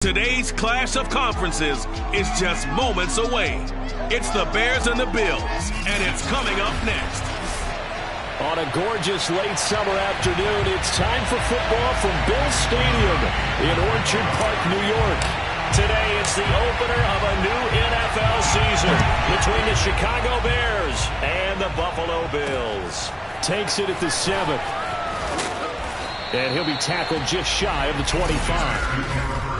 Today's clash of conferences is just moments away. It's the Bears and the Bills, and it's coming up next. On a gorgeous late summer afternoon, it's time for football from Bills Stadium in Orchard Park, New York. Today, it's the opener of a new NFL season between the Chicago Bears and the Buffalo Bills. Takes it at the 7. And he'll be tackled just shy of the 25.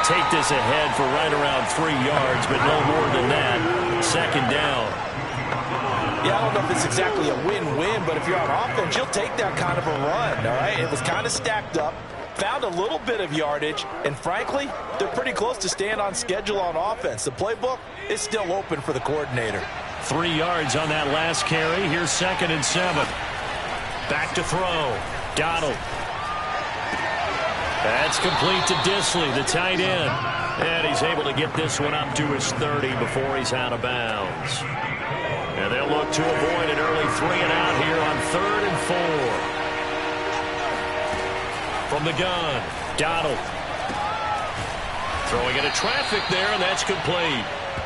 Take this ahead for right around 3 yards, but no more than that. Second down. Yeah, I don't know if it's exactly a win-win, but if you're on offense, you'll take that kind of a run, all right? It was kind of stacked up, found a little bit of yardage, and frankly, they're pretty close to staying on schedule on offense. The playbook is still open for the coordinator. 3 yards on that last carry. Here's 2nd and 7. Back to throw. Donald. That's complete to Dissly, the tight end. And he's able to get this one up to his 30 before he's out of bounds. And they'll look to avoid an early 3-and-out here on 3rd and 4. From the gun, Donald. Throwing into traffic there, and that's complete.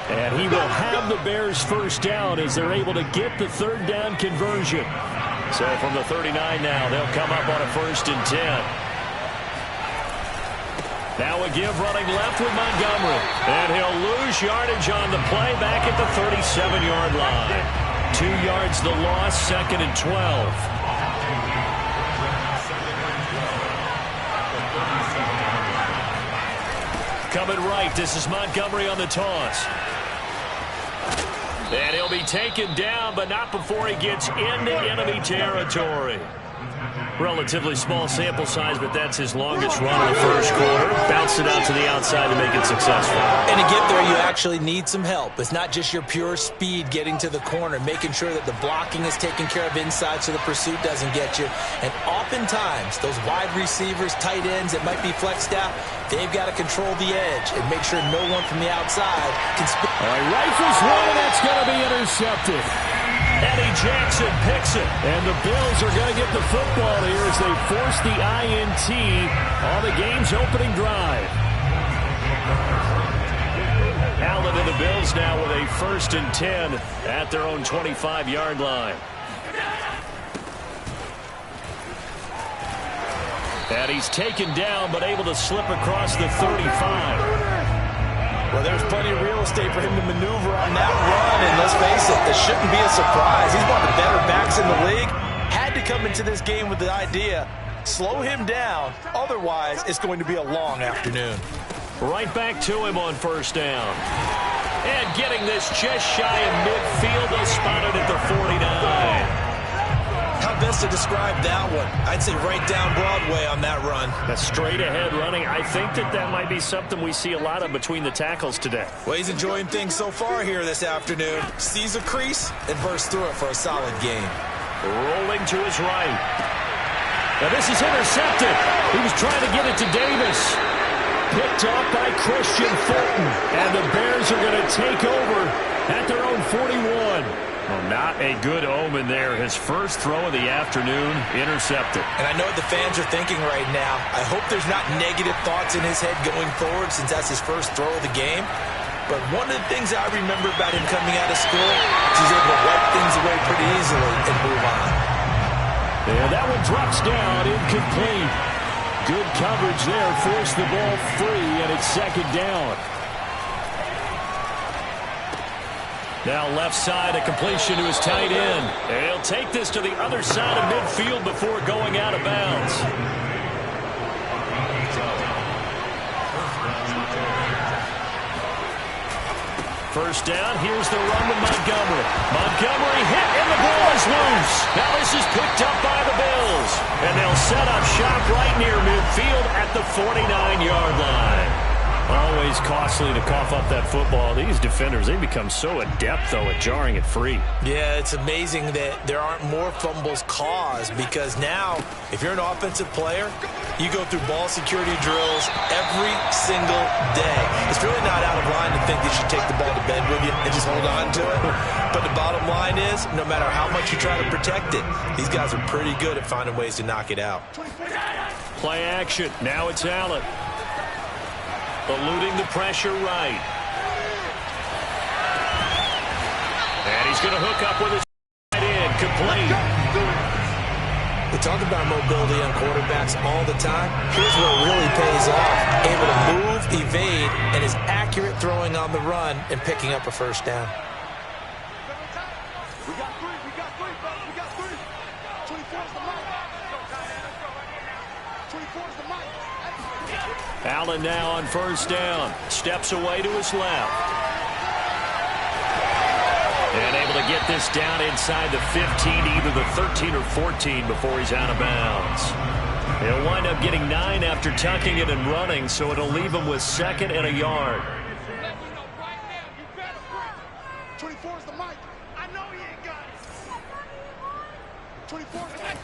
And he will have the Bears first down as they're able to get the 3rd down conversion. So from the 39 now, they'll come up on a 1st and 10. Now a give running left with Montgomery. And he'll lose yardage on the play back at the 37-yard line. 2 yards the loss, 2nd and 12. Coming right, this is Montgomery on the toss. And he'll be taken down, but not before he gets into enemy territory. Relatively small sample size, but that's his longest run in the first quarter. Bounced it out to the outside to make it successful. And to get there, you actually need some help. It's not just your pure speed getting to the corner, making sure that the blocking is taken care of inside so the pursuit doesn't get you. And oftentimes, those wide receivers, tight ends that might be flexed out, they've got to control the edge and make sure no one from the outside can spin. All right, rifles one, and that's going to be intercepted. Eddie Jackson picks it. And the Bills are going to get the football here as they force the INT on the game's opening drive. Allen and the Bills now with a 1st and 10 at their own 25-yard line. And he's taken down but able to slip across the 35. Well, there's plenty of real estate for him to maneuver on that run, and let's face it, this shouldn't be a surprise. He's one of the better backs in the league. Had to come into this game with the idea, slow him down, otherwise it's going to be a long afternoon. Right back to him on 1st down. And getting this just shy of midfield, they'll spot it at the 49. How best to describe that one? I'd say right down Broadway on that run. That's straight ahead running. I think that might be something we see a lot of between the tackles today. Well, he's enjoying things so far here this afternoon. Sees a crease and bursts through it for a solid game. Rolling to his right. Now this is intercepted. He was trying to get it to Davis. Picked off by Christian Fulton. And the Bears are going to take over at their own 41. Well, not a good omen there. His first throw of the afternoon intercepted. And I know what the fans are thinking right now. I hope there's not negative thoughts in his head going forward since that's his first throw of the game. But one of the things I remember about him coming out of school is he's able to wipe things away pretty easily and move on. And that one drops down, incomplete. Good coverage there, forced the ball free, and it's 2nd down. Now left side, a completion to his tight end. And he'll take this to the other side of midfield before going out of bounds. First down, here's the run with Montgomery. Montgomery hit, and the ball is loose. Now this is picked up by the Bills. And they'll set up shop right near midfield at the 49-yard line. is costly to cough up that football. These defenders, they become so adept, though, at jarring it free. Yeah, it's amazing that there aren't more fumbles caused because now, if you're an offensive player, you go through ball security drills every single day. It's really not out of line to think that you take the ball to bed with you and just hold on to it. But the bottom line is, no matter how much you try to protect it, these guys are pretty good at finding ways to knock it out. Play action. Now it's Allen. Eluding the pressure right. And he's going to hook up with his right in. Complete. We talk about mobility on quarterbacks all the time. Here's where it really pays off. Able to move, evade, and is accurate throwing on the run and picking up a first down. We got three, fellas. We got three. 24's the mic. 24's the mic. Allen now on first down. Steps away to his left. And able to get this down inside the 15, either the 13 or 14 before he's out of bounds. He'll wind up getting 9 after tucking it and running, so it'll leave him with 2nd and a yard. 24's the mic. I know he ain't got it. 24's the mic.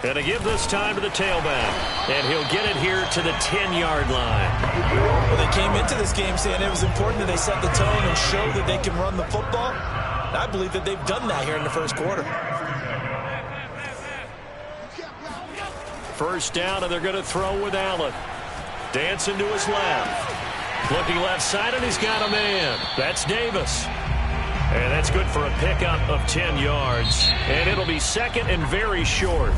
And to give this time to the tailback. And he'll get it here to the 10-yard line. Well, they came into this game saying it was important that they set the tone and show that they can run the football. And I believe that they've done that here in the first quarter. First down, and they're going to throw with Allen. Dancing to his left. Looking left side, and he's got a man. That's Davis. And that's good for a pickup of 10 yards. And it'll be 2nd and very short.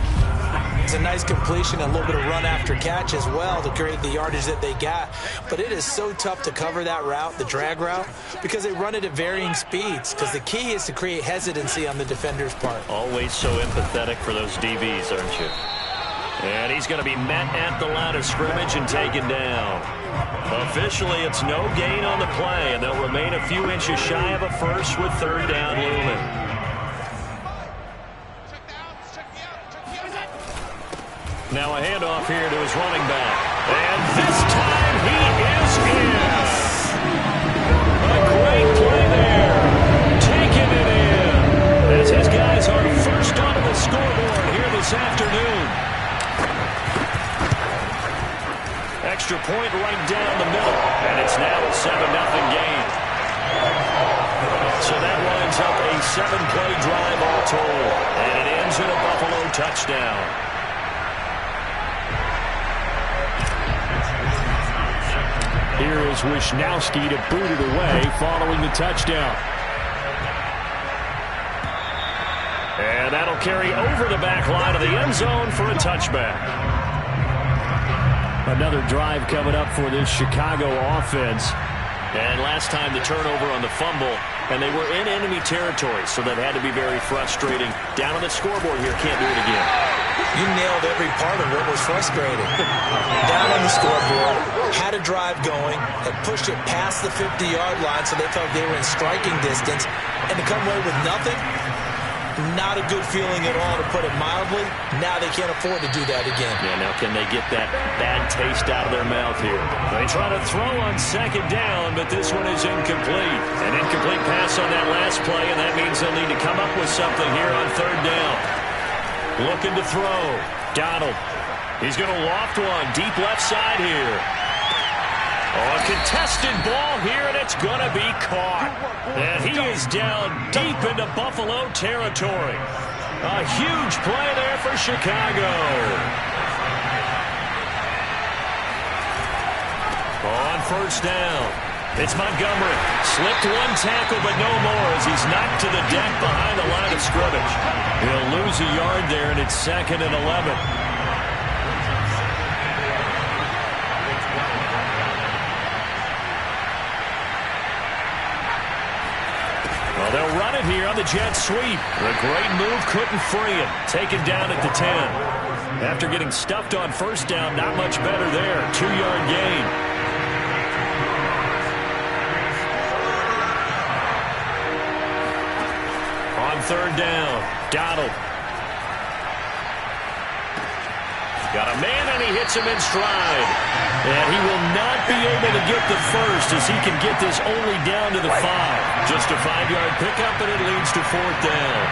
It's a nice completion and a little bit of run after catch as well to create the yardage that they got. But it is so tough to cover that route, the drag route, because they run it at varying speeds. Because the key is to create hesitancy on the defender's part. Always so empathetic for those DBs, aren't you? And he's going to be met at the line of scrimmage and taken down. Officially, it's no gain on the play, and they'll remain a few inches shy of a first with 3rd down looming. Now a handoff here to his running back. And this time he is in. A great play there. Taking it in. As his guys are first onto the scoreboard here this afternoon. Extra point right down the middle. And it's now a 7-0 game. So that winds up a 7-play drive all told. And it ends in a Buffalo touchdown. Here is Wisnowski to boot it away following the touchdown. And that'll carry over the back line of the end zone for a touchback. Another drive coming up for this Chicago offense. And last time the turnover on the fumble, and they were in enemy territory, so that had to be very frustrating. Down on the scoreboard here, can't do it again. You nailed every part of what was frustrating. Down on the scoreboard, had a drive going, had pushed it past the 50-yard line so they felt they were in striking distance, and to come away with nothing, not a good feeling at all, to put it mildly. Now they can't afford to do that again. Yeah, now can they get that bad taste out of their mouth here? They try to throw on 2nd down, but this one is incomplete. An incomplete pass on that last play, and that means they'll need to come up with something here on 3rd down. Looking to throw. Donald. He's going to loft one. Deep left side here. Oh, a contested ball here, and it's going to be caught. And he is down deep into Buffalo territory. A huge play there for Chicago. On 1st down. It's Montgomery. Slipped one tackle, but no more as he's knocked to the deck behind the line of scrimmage. He'll lose a yard there, and it's 2nd and 11. Well, they'll run it here on the jet sweep. A great move, couldn't free him. Taken down at the 10. After getting stuffed on 1st down, not much better there. 2-yard gain. On 3rd down, Donald. Got a man, and he hits him in stride. And he will not be able to get the first as he can get this only down to the 5. Just a 5-yard pickup, and it leads to 4th down.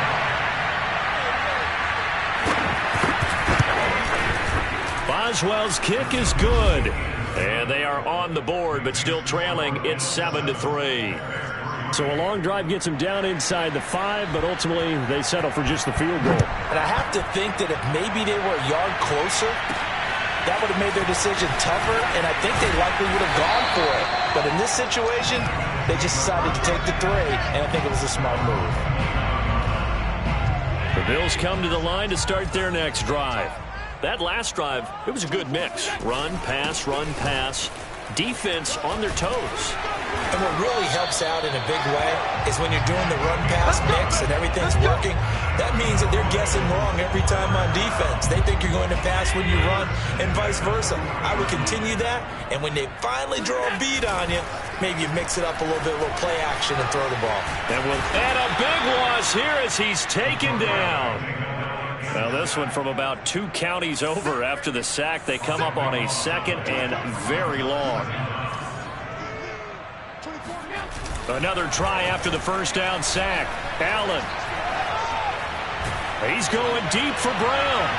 Boswell's kick is good. And they are on the board, but still trailing. It's 7-3. So a long drive gets them down inside the 5, but ultimately they settle for just the field goal. And I have to think that if maybe they were a yard closer, that would have made their decision tougher, and I think they likely would have gone for it. But in this situation, they just decided to take the 3, and I think it was a smart move. The Bills come to the line to start their next drive. That last drive, it was a good mix. Run, pass, defense on their toes. And what really helps out in a big way is when you're doing the run-pass mix and everything's working, that means that they're guessing wrong every time on defense. They think you're going to pass when you run and vice versa. I would continue that, and when they finally draw a beat on you, maybe you mix it up a little bit, a little play action and throw the ball. And a big loss here as he's taken down. Well, this one from about 2 counties over after the sack. They come up on a 2nd and very long. Another try after the first down sack. Allen. He's going deep for Brown.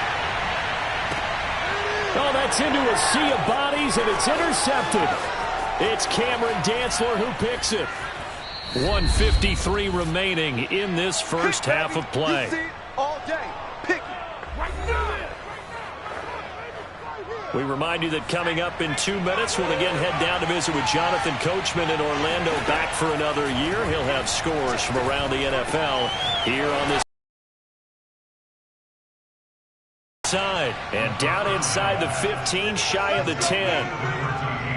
Oh, that's into a sea of bodies, and it's intercepted. It's Cameron Dantzler who picks it. 1:53 remaining in this first half of play. All day. We remind you that coming up in 2 minutes, we'll again head down to visit with Jonathan Coachman in Orlando, back for another year. He'll have scores from around the NFL here on this side. And down inside the 15, shy of the 10.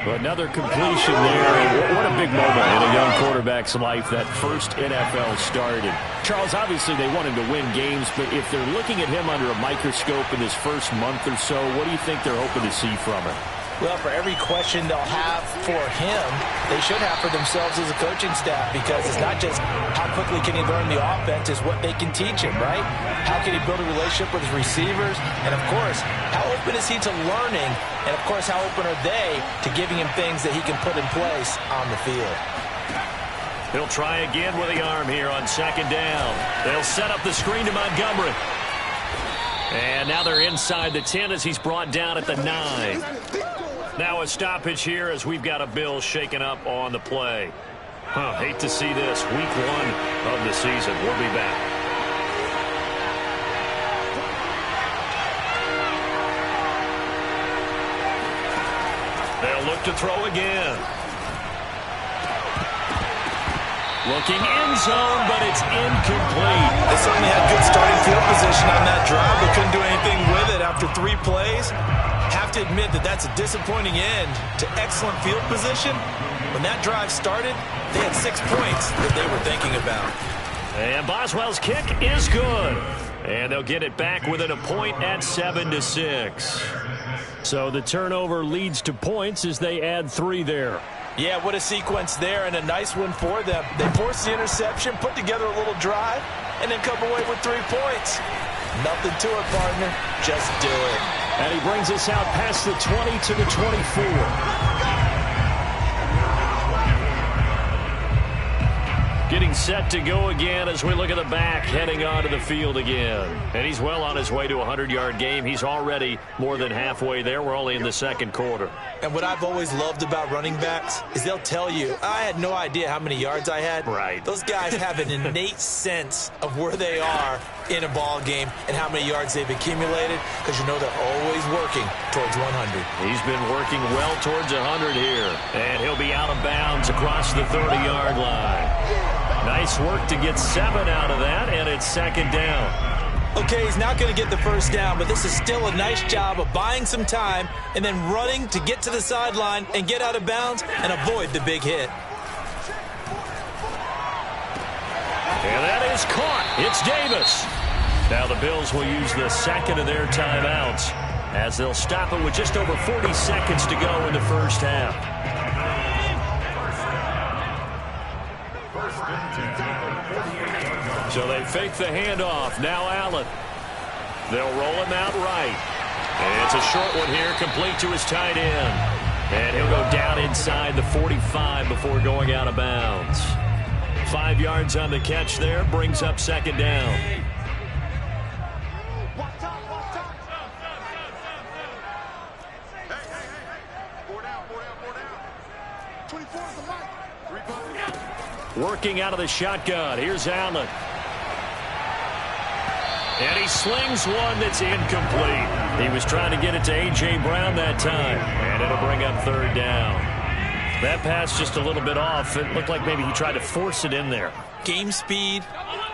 Another completion there. And what a big moment in a young quarterback's life, that first NFL start. And Charles, obviously they want him to win games, but if they're looking at him under a microscope in this first month or so, what do you think they're hoping to see from him? Well, for every question they'll have for him, they should have for themselves as a coaching staff, because it's not just how quickly can he learn the offense, it's what they can teach him, right? How can he build a relationship with his receivers? And, of course, how open is he to learning? And, of course, how open are they to giving him things that he can put in place on the field? He'll try again with the arm here on 2nd down. They'll set up the screen to Montgomery. And now they're inside the 10 as he's brought down at the 9. Now a stoppage here as we've got a Bill shaken up on the play. Hate to see this. Week 1 of the season. We'll be back. They'll look to throw again. Looking end zone, but it's incomplete. They certainly had good starting field position on that drive, but couldn't do anything with it after 3 plays. Have to admit that that's a disappointing end to excellent field position. When that drive started, they had 6 points that they were thinking about. And Boswell's kick is good. And they'll get it back within a point at 7-6. So the turnover leads to points as they add 3 there. Yeah, what a sequence there, and a nice one for them. They forced the interception, put together a little drive, and then come away with 3 points. Nothing to it, partner. Just do it. And he brings us out past the 20 to the 24. Getting set to go again as we look at the back, heading onto the field again. And he's well on his way to a 100-yard game. He's already more than halfway there. We're only in the 2nd quarter. And what I've always loved about running backs is they'll tell you, I had no idea how many yards I had. Right. Those guys have an innate sense of where they are in a ball game and how many yards they've accumulated, because you know they're always working towards 100. He's been working well towards 100 here. And he'll be out of bounds across the 30-yard line. Nice work to get 7 out of that, and it's 2nd down. Okay, he's not going to get the first down, but this is still a nice job of buying some time and then running to get to the sideline and get out of bounds and avoid the big hit. And that is caught. It's Davis. Now the Bills will use the 2nd of their timeouts as they'll stop it with just over 40 seconds to go in the first half. So they fake the handoff. Now Allen. They'll roll him out right. It's a short one here, complete to his tight end. And he'll go down inside the 45 before going out of bounds. 5 yards on the catch there, brings up second down. Working out of the shotgun. Here's Allen. And he slings one that's incomplete. He was trying to get it to A.J. Brown that time. And it'll bring up third down. That pass just a little bit off. It looked like maybe he tried to force it in there. Game speed,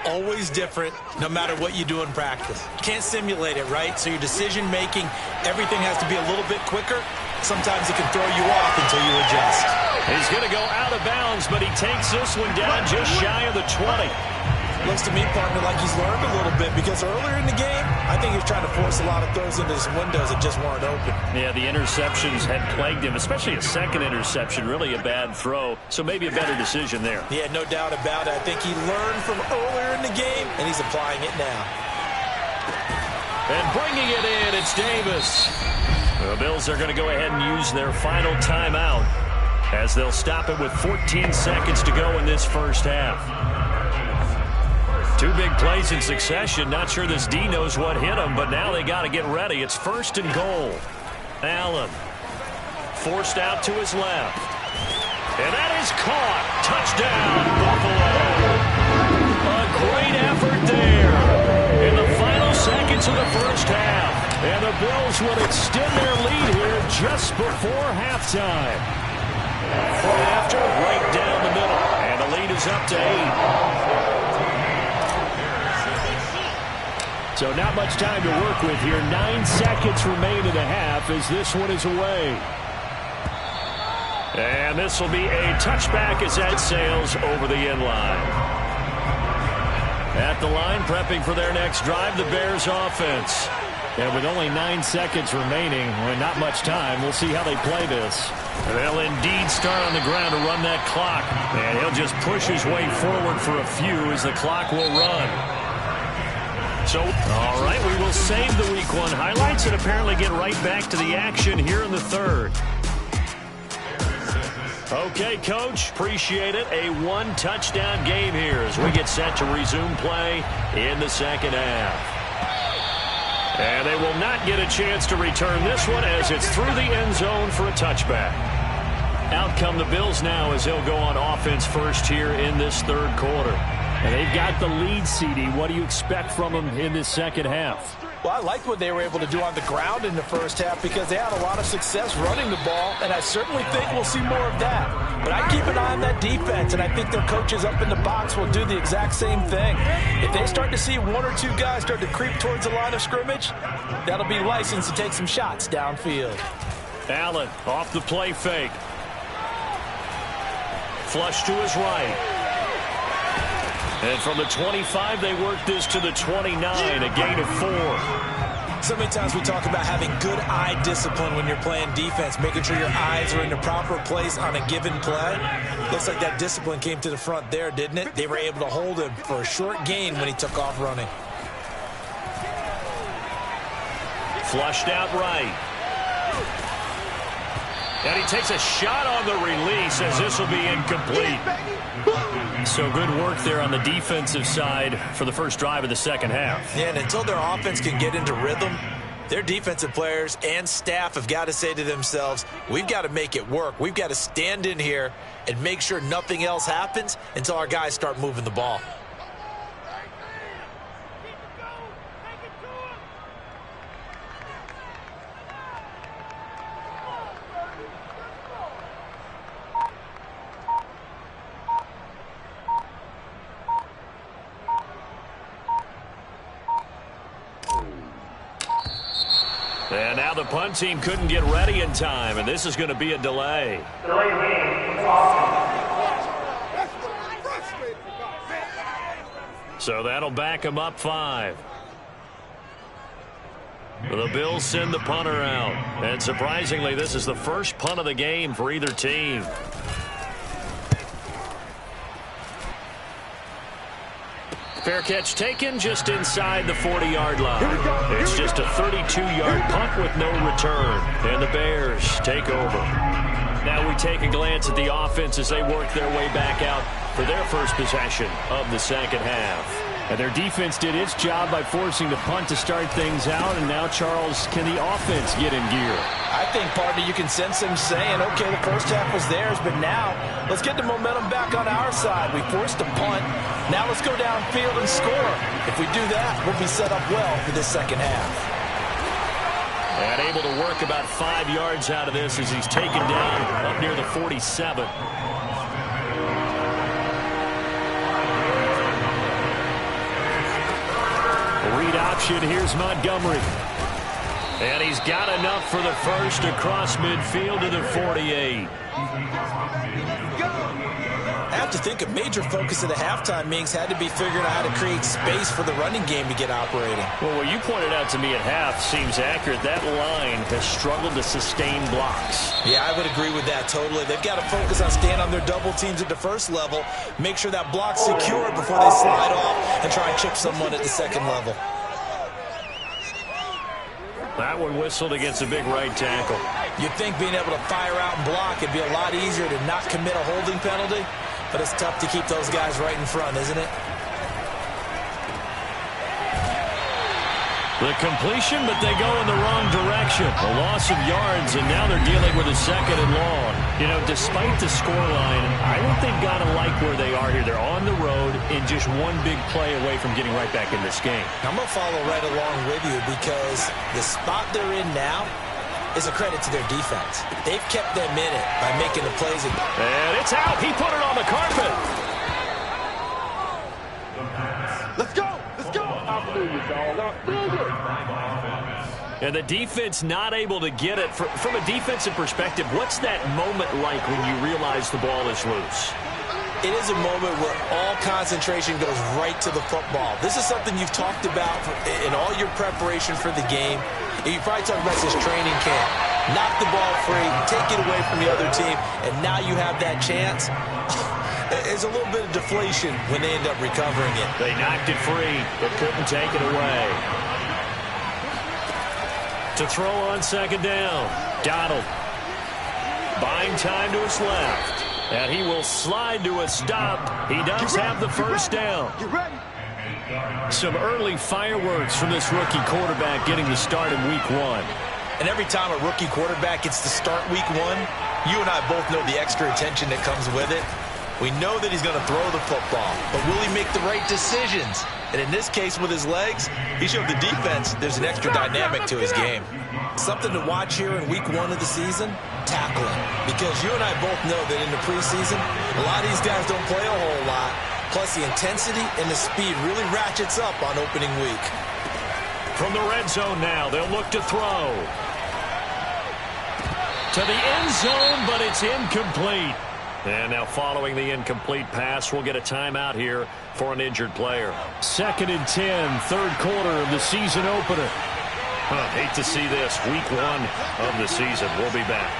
always different, no matter what you do in practice. Can't simulate it, right? So your decision making, everything has to be a little bit quicker. Sometimes it can throw you off until you adjust. He's going to go out of bounds, but he takes this one down just shy of the 20. Looks to me, partner, like he's learned a little bit, because earlier in the game, I think he was trying to force a lot of throws into some windows that just weren't open. Yeah, the interceptions had plagued him, especially a second interception, really a bad throw. So maybe a better decision there. Yeah, no doubt about it. I think he learned from earlier in the game, and he's applying it now. And bringing it in, it's Davis. The Bills are going to go ahead and use their final timeout as they'll stop it with 14 seconds to go in this first half. 2 big plays in succession. Not sure this D knows what hit him, but now they got to get ready. It's first and goal. Allen forced out to his left. And that is caught. Touchdown, Buffalo. A great effort there in the final seconds of the first half. And the Bills will extend their lead here just before halftime. From after, right down the middle. And the lead is up to 8. So not much time to work with here. 9 seconds remain in the half as this one is away. And this will be a touchback as that sails over the end line. At the line, prepping for their next drive, the Bears offense. And with only 9 seconds remaining, not much time, we'll see how they play this. They'll indeed start on the ground to run that clock. And he'll just push his way forward for a few as the clock will run. So, all right, we will save the Week 1 highlights and apparently get right back to the action here in the third. Okay, Coach, appreciate it. A 1-touchdown game here as we get set to resume play in the second half. And they will not get a chance to return this one as it's through the end zone for a touchback. Out come the Bills now as they'll go on offense first here in this third quarter. And they've got the lead, CD. What do you expect from them in this second half? Well, I liked what they were able to do on the ground in the first half because they had a lot of success running the ball, and I certainly think we'll see more of that. But I keep an eye on that defense, and I think their coaches up in the box will do the exact same thing. If they start to see 1 or 2 guys start to creep towards the line of scrimmage, that'll be licensed to take some shots downfield. Allen off the play fake. Flush to his right. And from the 25, they work this to the 29, a gain of 4. So many times we talk about having good eye discipline when you're playing defense, making sure your eyes are in the proper place on a given play. Looks like that discipline came to the front there, didn't it? They were able to hold him for a short gain when he took off running. Flushed out right. And he takes a shot on the release as this will be incomplete. So good work there on the defensive side for the first drive of the second half. Yeah, and until their offense can get into rhythm, their defensive players and staff have got to say to themselves, we've got to make it work. We've got to stand in here and make sure nothing else happens until our guys start moving the ball. And now the punt team couldn't get ready in time, and this is going to be a delay. So that'll back them up 5. The Bills send the punter out. And surprisingly, this is the first punt of the game for either team. Fair catch taken just inside the 40-yard line. It's just a 32-yard punt with no return. And the Bears take over. Now we take a glance at the offense as they work their way back out for their first possession of the second half. And their defense did its job by forcing the punt to start things out. And now, Charles, can the offense get in gear? I think, partner, you can sense them saying, okay, the first half was theirs, but now let's get the momentum back on our side. We forced a punt. Now let's go downfield and score. If we do that, we'll be set up well for this second half. And able to work about 5 yards out of this as he's taken down up near the 47. Read option, here's Montgomery. And he's got enough for the first across midfield to the 48. I have to think a major focus of the halftime, Mings, had to be figuring out how to create space for the running game to get operating. Well, what you pointed out to me at half seems accurate. That line has struggled to sustain blocks. Yeah, I would agree with that totally. They've got to focus on staying on their double teams at the first level, make sure that block's secure before they slide off and try and chip someone at the second level. That one whistled against a big right tackle. You'd think being able to fire out and block it'd be a lot easier to not commit a holding penalty, but it's tough to keep those guys right in front, isn't it? The completion, but they go in the wrong direction. A loss of yards, and now they're dealing with a second and long. You know, despite the scoreline, I don't think got to like where they are here. They're on the road and just one big play away from getting right back in this game. I'm going to follow right along with you because the spot they're in now is a credit to their defense. They've kept them in it by making the plays. And it's out. He put it on the carpet. Let's go! Let's go! And the defense not able to get it. From a defensive perspective, what's that moment like when you realize the ball is loose? It is a moment where all concentration goes right to the football. This is something you've talked about in all your preparation for the game. And you probably talked about this training camp. Knock the ball free, take it away from the other team, and now you have that chance. There's a little bit of deflation when they end up recovering it. They knocked it free, but couldn't take it away. To throw on second down, Donald. Buying time to his left. And he will slide to a stop. He does have the first down. Some early fireworks from this rookie quarterback getting the start in week 1. And every time a rookie quarterback gets to start week 1, you and I both know the extra attention that comes with it. We know that he's going to throw the football, but will he make the right decisions? And in this case, with his legs, he showed the defense there's an extra dynamic to his game. Something to watch here in week 1 of the season, tackling. Because you and I both know that in the preseason, a lot of these guys don't play a whole lot. Plus, the intensity and the speed really ratchets up on opening week. From the red zone now, they'll look to throw. To the end zone, but it's incomplete. And now following the incomplete pass, we'll get a timeout here for an injured player. 2nd and 10, third quarter of the season opener. Hate to see this. Week 1 of the season. We'll be back.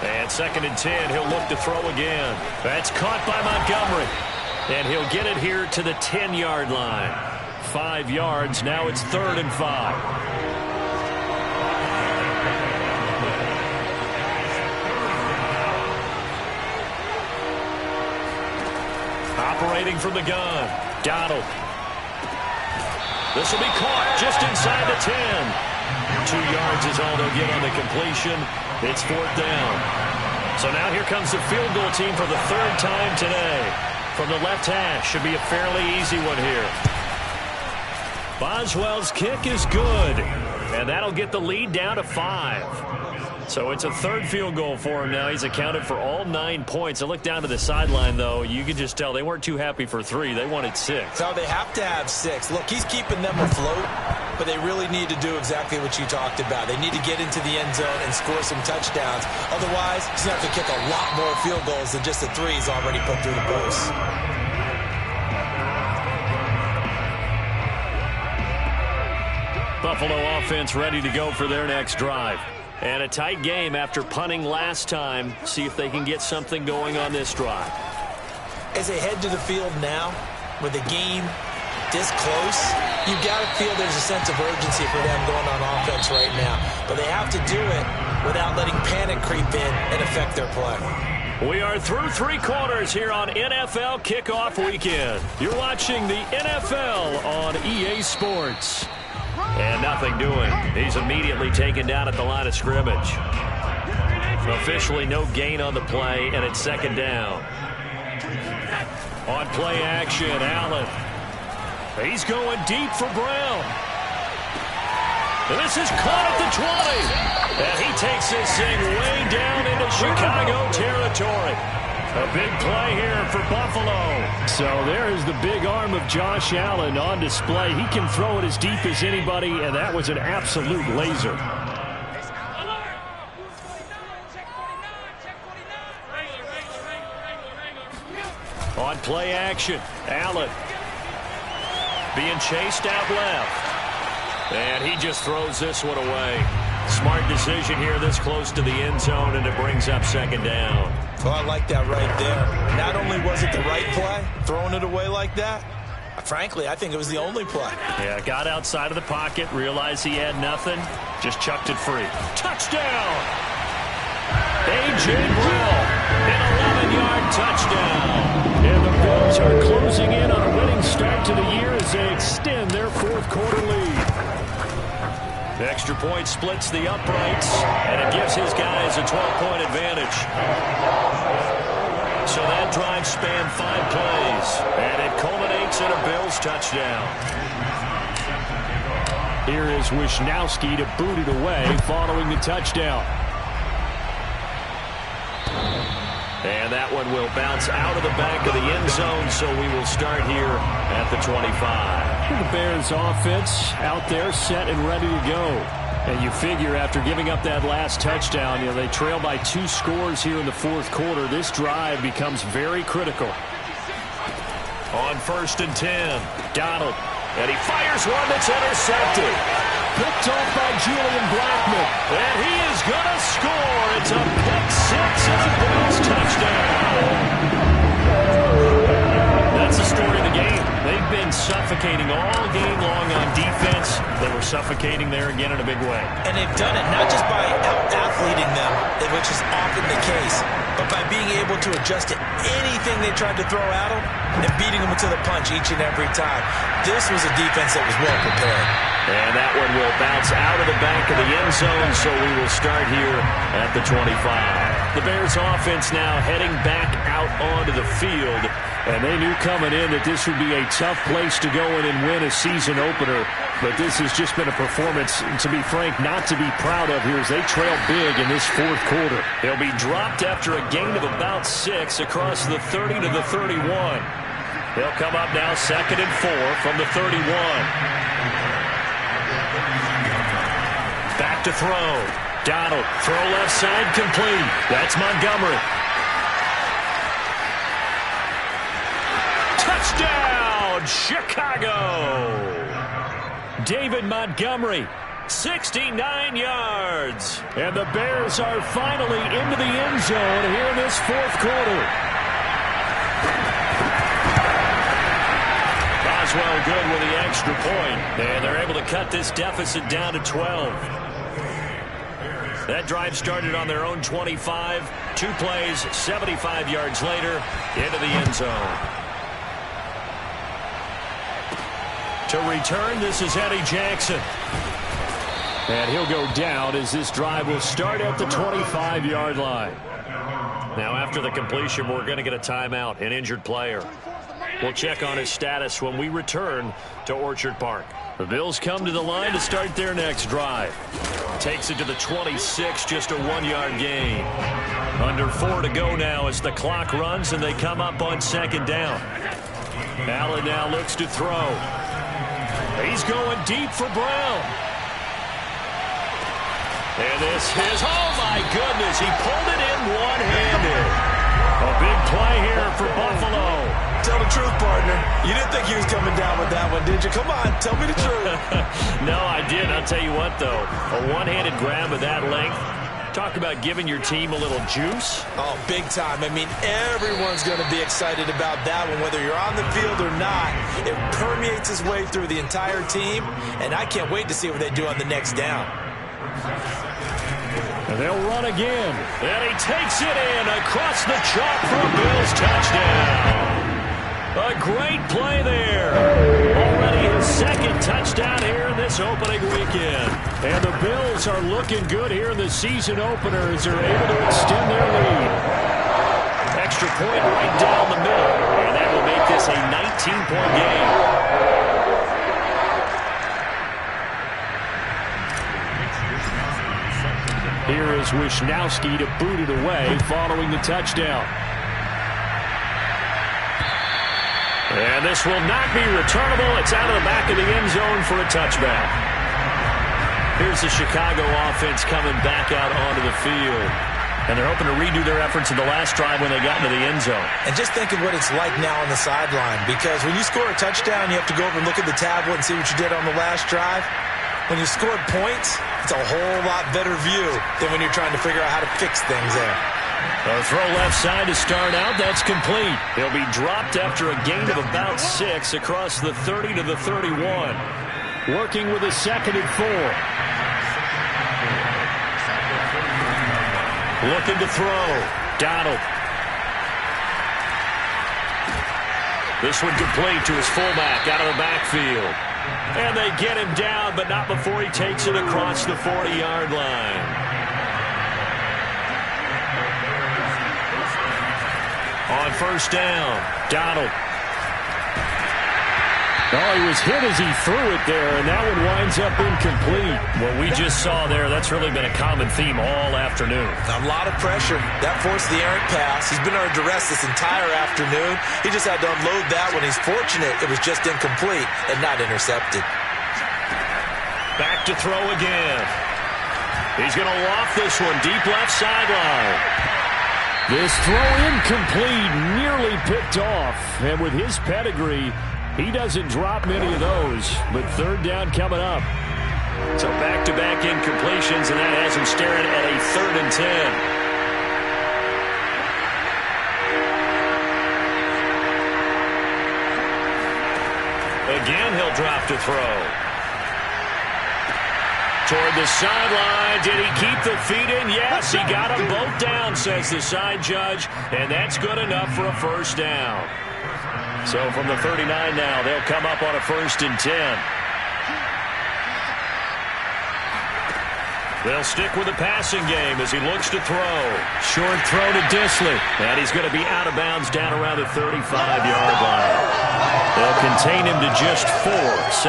And 2nd and 10, he'll look to throw again. That's caught by Montgomery. And he'll get it here to the 10-yard line. 5 yards. Now it's 3rd and 5. Operating from the gun, Donald. This will be caught just inside the 10. 2 yards is all they'll get on the completion. It's 4th down. So now here comes the field goal team for the 3rd time today. From the left hash, should be a fairly easy one here. Boswell's kick is good. And that'll get the lead down to 5. So it's a 3rd field goal for him now. He's accounted for all 9 points. I look down to the sideline, though. You can just tell they weren't too happy for 3. They wanted 6. No, they have to have 6. Look, he's keeping them afloat, but they really need to do exactly what you talked about. They need to get into the end zone and score some touchdowns. Otherwise, he's going to have to kick a lot more field goals than just the 3 he's already put through the post. Buffalo offense ready to go for their next drive. And a tight game after punting last time. See if they can get something going on this drive. As they head to the field now, with the game this close, you've got to feel there's a sense of urgency for them going on offense right now. But they have to do it without letting panic creep in and affect their play. We are through 3 quarters here on NFL Kickoff Weekend. You're watching the NFL on EA Sports. And nothing doing. He's immediately taken down at the line of scrimmage. Officially no gain on the play, and it's second down. On play action, Allen. He's going deep for Brown. And this is caught at the 20. And he takes this thing way down into Chicago territory. A big play here for Buffalo. So there is the big arm of Josh Allen on display. He can throw it as deep as anybody, and that was an absolute laser. On play action, Allen being chased out left. And he just throws this one away. Smart decision here this close to the end zone, and it brings up second down. Well, I like that right there. Not only was it the right play, throwing it away like that, frankly, I think it was the only play. Yeah, got outside of the pocket, realized he had nothing, just chucked it free. Touchdown! A.J. Brown, an 11-yard touchdown. And the Bills are closing in on a winning start to the year as they extend their fourth quarter lead. The extra point splits the uprights, and it gives his guys a 12-point advantage. So that drive spanned 5 plays, and it culminates in a Bills touchdown. Here is Wisnowski to boot it away following the touchdown. And that one will bounce out of the back of the end zone, so we will start here at the 25. The Bears offense out there set and ready to go. And you figure after giving up that last touchdown, they trail by 2 scores here in the fourth quarter. This drive becomes very critical. On 1st and 10, Donald. And he fires one that's intercepted. Picked off by Julian Blackmon. And he is going to score. It's a pick 6 and a Bills touchdown. That's the story of the game. They've been suffocating all game long on defense. They were suffocating there again in a big way. And they've done it not just by out-athleting them, which is often the case, but by being able to adjust to anything they tried to throw at them and beating them to the punch each and every time. This was a defense that was well prepared. And that one will bounce out of the back of the end zone, so we will start here at the 25. The Bears offense now heading back out onto the field, and they knew coming in that this would be a tough place to go in and win a season opener. But this has just been a performance, to be frank, not to be proud of here as they trail big in this fourth quarter. They'll be dropped after a gain of about 6 across the 30 to the 31. They'll come up now 2nd and 4 from the 31. Back to throw. Donald, throw left side, complete. That's Montgomery. Touchdown, Chicago! David Montgomery, 69 yards. And the Bears are finally into the end zone here in this fourth quarter. Boswell good with the extra point. And they're able to cut this deficit down to 12. That drive started on their own 25. 2 plays, 75 yards later, into the end zone. To return, this is Eddie Jackson. And he'll go down as this drive will start at the 25-yard line. Now, after the completion, we're going to get a timeout, an injured player. We'll check on his status when we return to Orchard Park. The Bills come to the line to start their next drive. Takes it to the 26, just a 1-yard gain. Under 4 to go now as the clock runs and they come up on 2nd down. Allen now looks to throw. He's going deep for Brown. And this is, oh my goodness, he pulled it in one-handed. A big play here for Buffalo. Tell the truth, partner. You didn't think he was coming down with that one, did you? Come on, tell me the truth. No, I did. I'll tell you what, though. A one-handed grab of that length Talk about giving your team a little juice. Oh, big time. I mean, everyone's going to be excited about that one, whether you're on the field or not. It permeates its way through the entire team, and I can't wait to see what they do on the next down. And they'll run again. And he takes it in across the chalk for a Bills touchdown. A great play there. Already his second touchdown here in this opening weekend. And the Bills are looking good here in the season opener as they're able to extend their lead. Extra point right down the middle. And that will make this a 19-point game. Here is Wisnowski to boot it away following the touchdown. And this will not be returnable. It's out of the back of the end zone for a touchback. Here's the Chicago offense coming back out onto the field. And they're hoping to redo their efforts in the last drive when they got into the end zone. And just think of what it's like now on the sideline, because when you score a touchdown, you have to go over and look at the tablet and see what you did on the last drive. When you scored points, it's a whole lot better view than when you're trying to figure out how to fix things there. A throw left side to start out. That's complete. He'll be dropped after a gain of about 6 across the 30 to the 31. Working with a 2nd and 4. Looking to throw. Donald. This one complete to his fullback out of the backfield. And they get him down, but not before he takes it across the 40-yard line. On first down, Donald. Oh, he was hit as he threw it there, and that one winds up incomplete. What we just saw there, that's really been a common theme all afternoon. A lot of pressure. That forced the errant pass. He's been under duress this entire afternoon. He just had to unload that one. He's fortunate it was just incomplete and not intercepted. Back to throw again. He's going to loft this one deep left sideline. This throw incomplete, nearly picked off. And with his pedigree, he doesn't drop many of those. But third down coming up. So back-to-back incompletions, and that has him staring at a 3rd and 10. Again, he'll drop to throw. Toward the sideline. Did he keep the feet in? Yes, he got them both down, says the side judge. And that's good enough for a first down. So from the 39 now, they'll come up on a 1st and 10. They'll stick with the passing game as he looks to throw. Short throw to Dissly. And he's going to be out of bounds down around the 35-yard line. They'll contain him to just 4.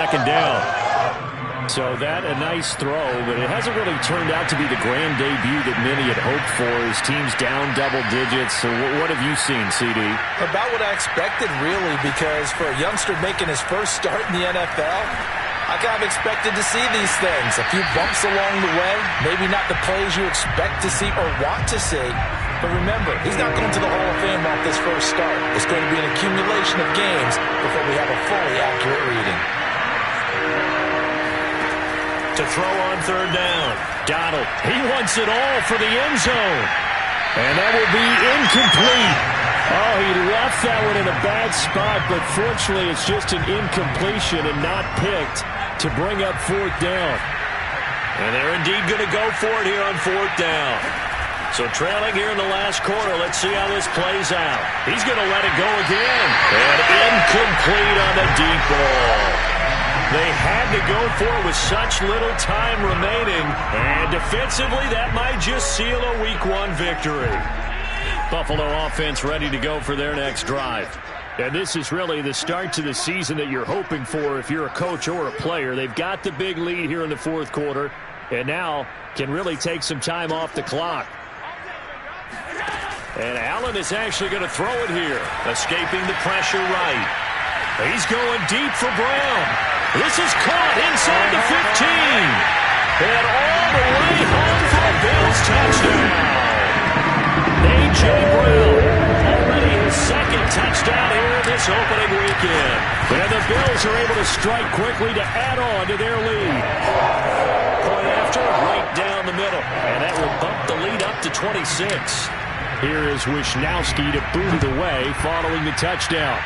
2nd down. So that a nice throw, but it hasn't really turned out to be the grand debut that many had hoped for. His team's down double digits. So what have you seen, CD? About what I expected, really, because for a youngster making his first start in the NFL, I kind of expected to see these things. A few bumps along the way, maybe not the plays you expect to see or want to see. But remember, he's not going to the Hall of Fame off this first start. It's going to be an accumulation of games before we have a fully accurate reading. To throw on 3rd down. Donald, he wants it all for the end zone. And that will be incomplete. Oh, he left that one in a bad spot, but fortunately it's just an incompletion and not picked to bring up 4th down. And they're indeed going to go for it here on 4th down. So trailing here in the last quarter, let's see how this plays out. He's going to let it go again. And incomplete on the deep ball. They had to go for it with such little time remaining. And defensively, that might just seal a Week 1 victory. Buffalo offense ready to go for their next drive. And this is really the start to the season that you're hoping for if you're a coach or a player. They've got the big lead here in the 4th quarter, and now can really take some time off the clock. And Allen is actually going to throw it here, escaping the pressure right. He's going deep for Brown. This is caught inside the 15. And all the way home for a Bills touchdown. A.J. Brown, already his 2nd touchdown here in this opening weekend. And the Bills are able to strike quickly to add on to their lead. Point after Foster right down the middle. And that will bump the lead up to 26. Here is Wisnowski to boot it away following the touchdown.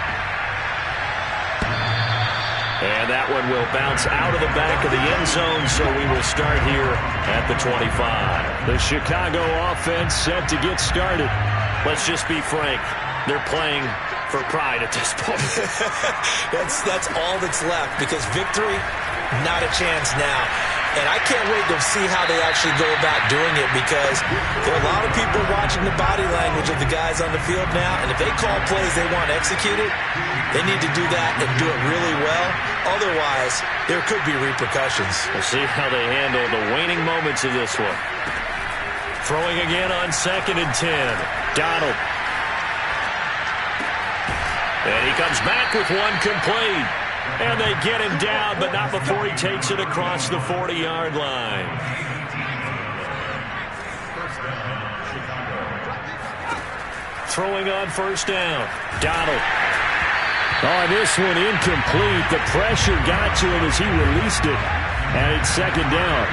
And that one will bounce out of the back of the end zone, so we will start here at the 25. The Chicago offense set to get started. Let's just be frank. They're playing for pride at this point. That's all that's left, because victory, not a chance now. And I can't wait to see how they actually go about doing it, because there are a lot of people watching the body language of the guys on the field now, and if they call plays they want executed, they need to do that and do it really well. Otherwise, there could be repercussions. We'll see how they handle the waning moments of this one. Throwing again on 2nd and 10. Donald. And he comes back with one complete. And they get him down, but not before he takes it across the 40-yard line. Throwing on 1st down. Donald. Oh, this one incomplete. The pressure got to him as he released it. And it's 2nd down.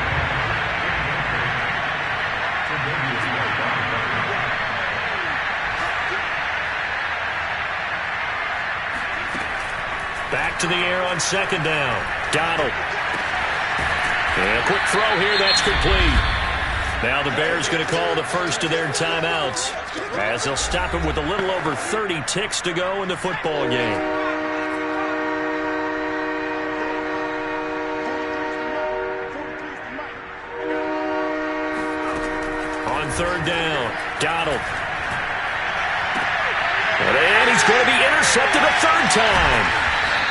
Back to the air on 2nd down. Donald. And a quick throw here. That's complete. Now the Bears going to call the first of their timeouts, as they'll stop it with a little over 30 ticks to go in the football game. On 3rd down, Donald. And he's going to be intercepted a 3rd time.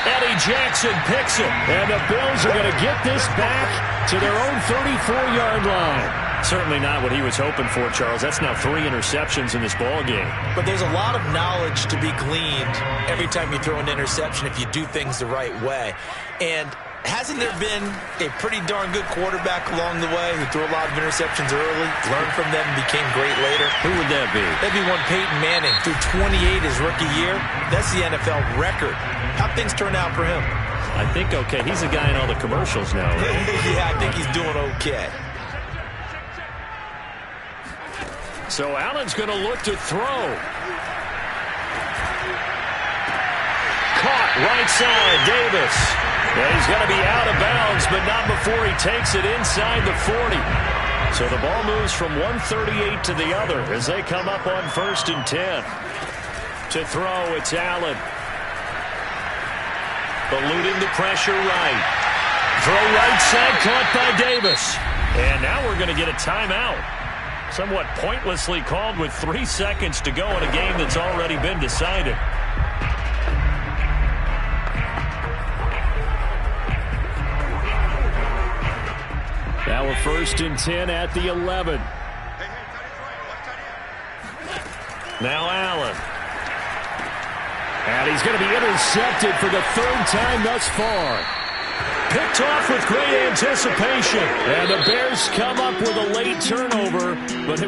Eddie Jackson picks it, and the Bills are going to get this back to their own 34-yard line. Certainly not what he was hoping for, Charles. That's now 3 interceptions in this ball game. But there's a lot of knowledge to be gleaned every time you throw an interception if you do things the right way. And hasn't there been a pretty darn good quarterback along the way who threw a lot of interceptions early, learned from them, and became great later? Who would that be? That'd be one Peyton Manning. Threw 28 his rookie year. That's the NFL record. How'd things turn out for him? I think okay. He's a guy in all the commercials now, right? Yeah, I think he's doing okay. So Allen's going to look to throw. Caught right side, Davis. And he's going to be out of bounds, but not before he takes it inside the 40. So the ball moves from 138 to the other as they come up on 1st and 10. To throw, it's Allen. Eluding the pressure right. Throw right side, caught by Davis. And now we're going to get a timeout. Somewhat pointlessly called with 3 seconds to go in a game that's already been decided. Now a 1st and 10 at the 11. Now Allen. And he's going to be intercepted for the 3rd time thus far. Picked off with great anticipation. And the Bears come up with a late turnover, but